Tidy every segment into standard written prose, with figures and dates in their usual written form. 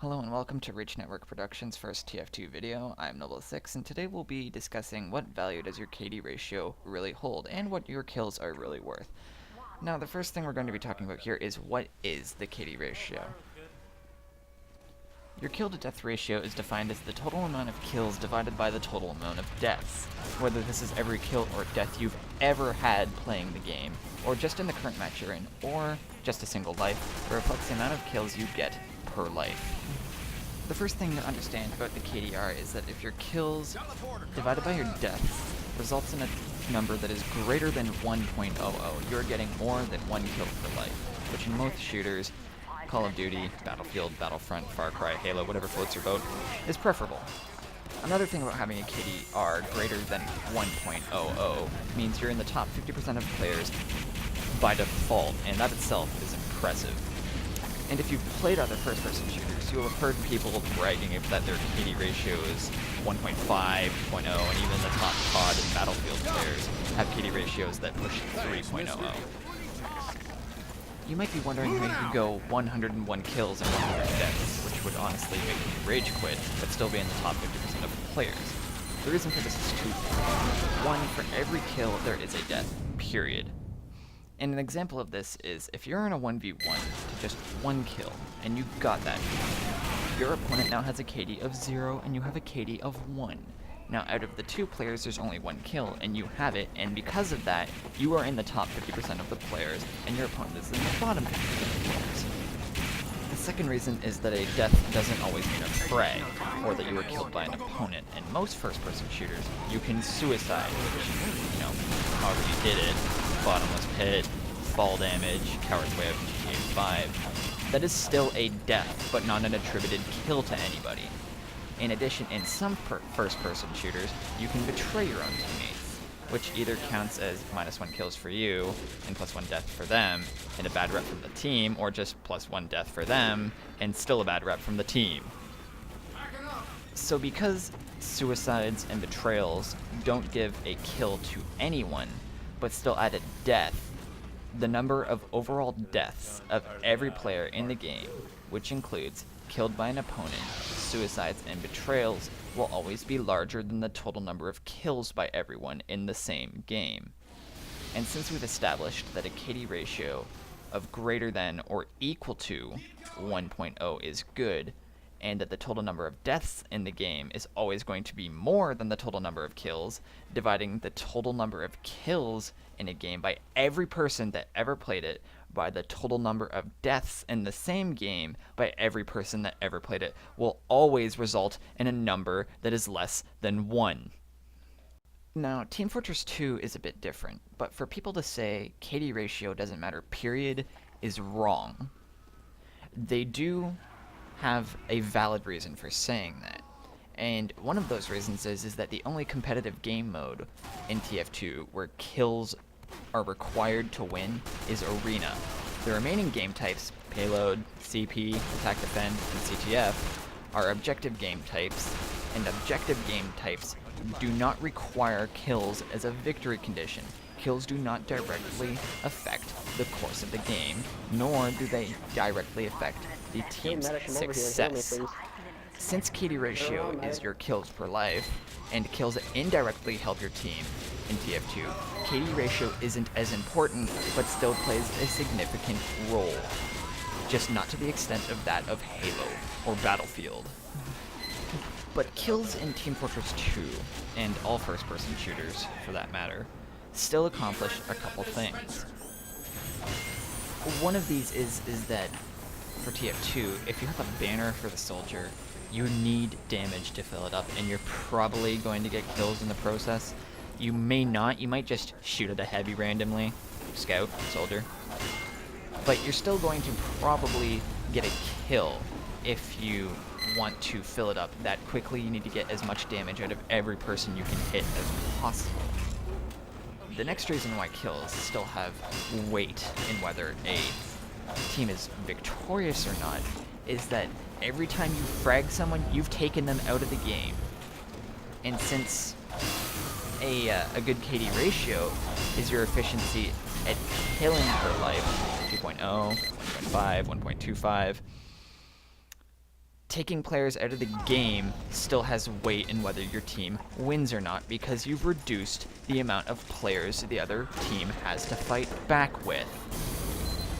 Hello and welcome to ReachNetwork Productions' first TF2 video. I'm Noble6 and today we'll be discussing what value does your KD ratio really hold and what your kills are really worth. Now the first thing we're going to be talking about here is what is the KD ratio. Your kill to death ratio is defined as the total amount of kills divided by the total amount of deaths. Whether this is every kill or death you've ever had playing the game, or just in the current match you're in, or just a single life, it reflects the amount of kills you get per life. The first thing to understand about the KDR is that if your kills divided by your deaths results in a number that is greater than 1.00, you're getting more than 1 kill per life, which in most shooters, Call of Duty, Battlefield, Battlefront, Far Cry, Halo, whatever floats your boat, is preferable. Another thing about having a KDR greater than 1.00 means you're in the top 50% of players by default, and that itself is impressive. And if you've played other first-person shooters, you'll have heard people bragging that their KD ratio is 1.5, 2.0, and even the top COD and Battlefield players have KD ratios that push 3.00. You might be wondering how you could go 101 kills and 100 deaths, which would honestly make me rage quit, but still be in the top 50% of players. The reason for this is twofold. One, for every kill, there is a death, period. And an example of this is, if you're in a 1v1 to just one kill, and you got that kill, your opponent now has a KD of 0, and you have a KD of 1. Now, out of the two players, there's only one kill, and you have it, and because of that, you are in the top 50% of the players, and your opponent is in the bottom 50% of the players. The second reason is that a death doesn't always mean a frag, or that you were killed by an opponent. In most first-person shooters, you can suicide, which, however you did it, bottomless pit, fall damage, coward's way of GTA 5. That is still a death, but not an attributed kill to anybody. In addition, in some first-person shooters, you can betray your own teammates, which either counts as -1 kills for you and +1 death for them, and a bad rep from the team, or just +1 death for them and still a bad rep from the team. So because suicides and betrayals don't give a kill to anyone, but still add a death, the number of overall deaths of every player in the game, which includes killed by an opponent, suicides, and betrayals, will always be larger than the total number of kills by everyone in the same game. And since we've established that a KD ratio of greater than or equal to 1.0 is good, and that the total number of deaths in the game is always going to be more than the total number of kills, dividing the total number of kills in a game by every person that ever played it by the total number of deaths in the same game by every person that ever played it will always result in a number that is less than 1. Now, Team Fortress 2 is a bit different, but for people to say KD ratio doesn't matter, period, is wrong. They do have a valid reason for saying that. And one of those reasons is that the only competitive game mode in TF2 where kills are required to win is Arena. The remaining game types, Payload, CP, Attack Defend, and CTF, are objective game types, and objective game types do not require kills as a victory condition. Kills do not directly affect the course of the game, nor do they directly affect the team's success. Since KD ratio is your kills per life, and kills indirectly help your team in TF2, KD ratio isn't as important, but still plays a significant role. Just not to the extent of that of Halo or Battlefield. But kills in Team Fortress 2, and all first-person shooters for that matter, still accomplish a couple things. One of these is that for TF2, if you have a banner for the soldier, you need damage to fill it up, and you're probably going to get kills in the process. You may not, you might just shoot at a heavy randomly, scout, soldier, but you're still going to probably get a kill if you want to fill it up that quickly. You need to get as much damage out of every person you can hit as possible. The next reason why kills still have weight in whether a team is victorious or not is that every time you frag someone, you've taken them out of the game. And since a good KD ratio is your efficiency at killing per life, 2.0, 1.5, 1.25, taking players out of the game still has weight in whether your team wins or not, because you've reduced the amount of players the other team has to fight back with.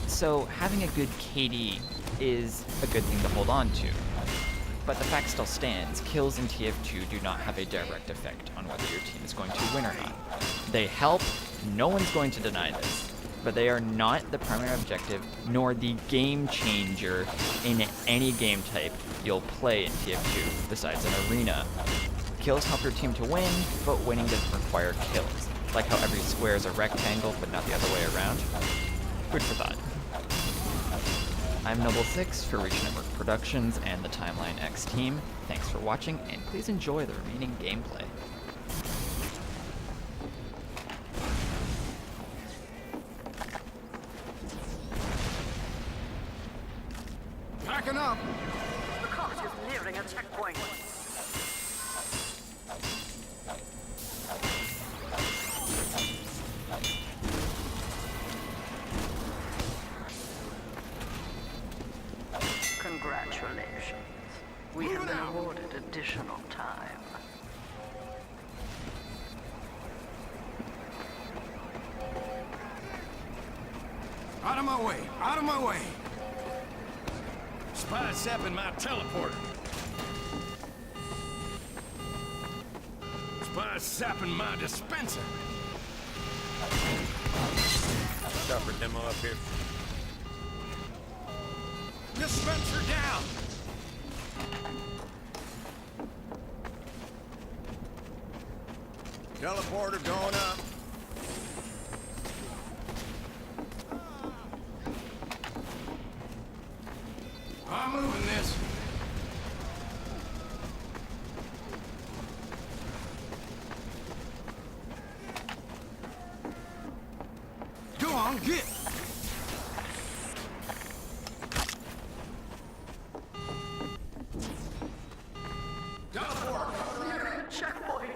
So having a good KD is a good thing to hold on to. But the fact still stands, kills in TF2 do not have a direct effect on whether your team is going to win or not. They help, no one's going to deny this, but they are not the primary objective, nor the game changer in any game type you'll play in TF2 besides an arena. Kills help your team to win, but winning doesn't require kills. Like how every square is a rectangle, but not the other way around. Food for thought. I'm Noble6 for ReachNetwork Productions and the TeamTimelineX team. Thanks for watching, and please enjoy the remaining gameplay. Backing up! The cart is nearing a checkpoint. Congratulations. We have been awarded additional time. Out of my way! Out of my way! Spy zapping my teleporter. Spy zapping my dispenser. Stopper demo up here. Dispenser down! Teleporter going up. I'm moving this. Go on, get! Checkpoint.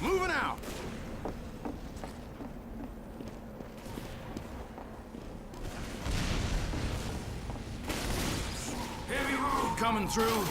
Moving out! Heavy road coming through.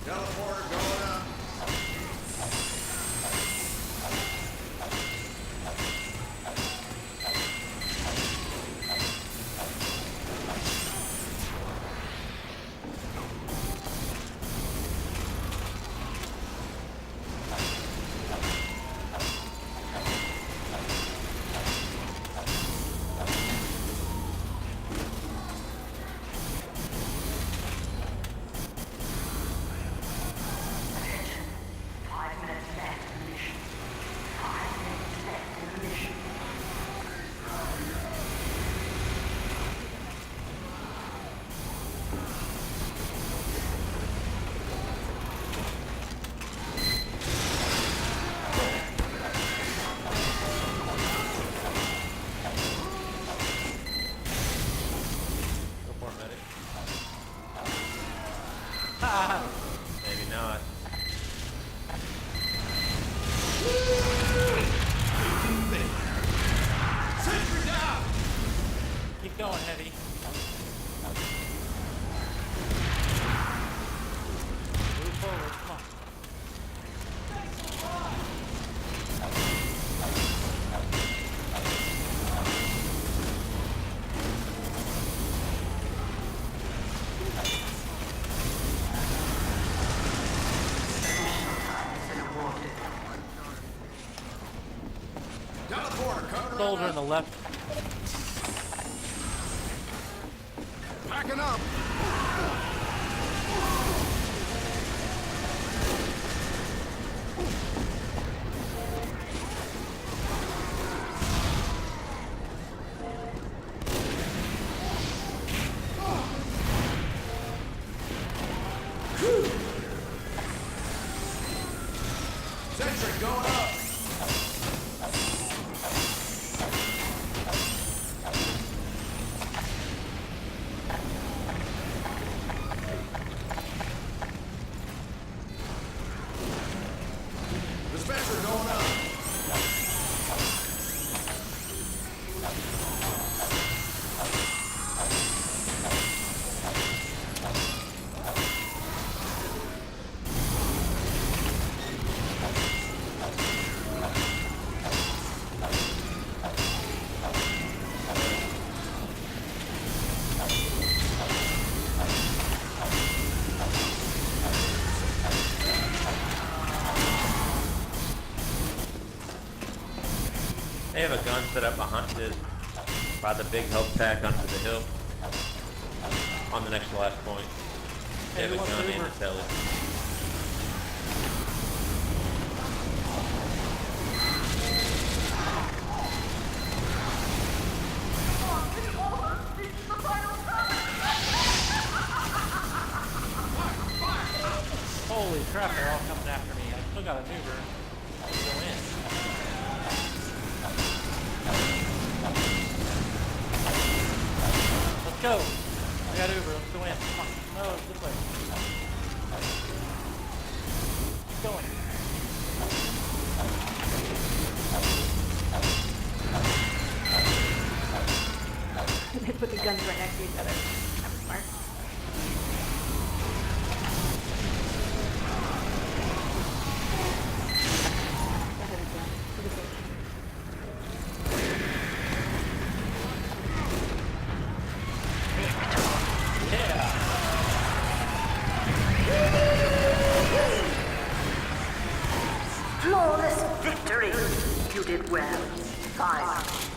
Teleporter going up. Go for it, medic. Maybe not. Sentry down! Keep going, Heavy. Move forward, come on. Teleporter covering Soldier up. on the left. Backing up. going up. Dispenser going up. They have a gun set up behind it by the big health pack under the hill. On the next to last point. They have a gun and a telly. Holy crap, they're all coming after me. I still got a maneuver. Let's go in. Let's go. I got Uber. Let's go in. Come on. No, it's this way. Keep going. They put the guns right next to each other. That was smart. Go ahead and go. To the base. Yeah. Flawless victory. You did well. Fine.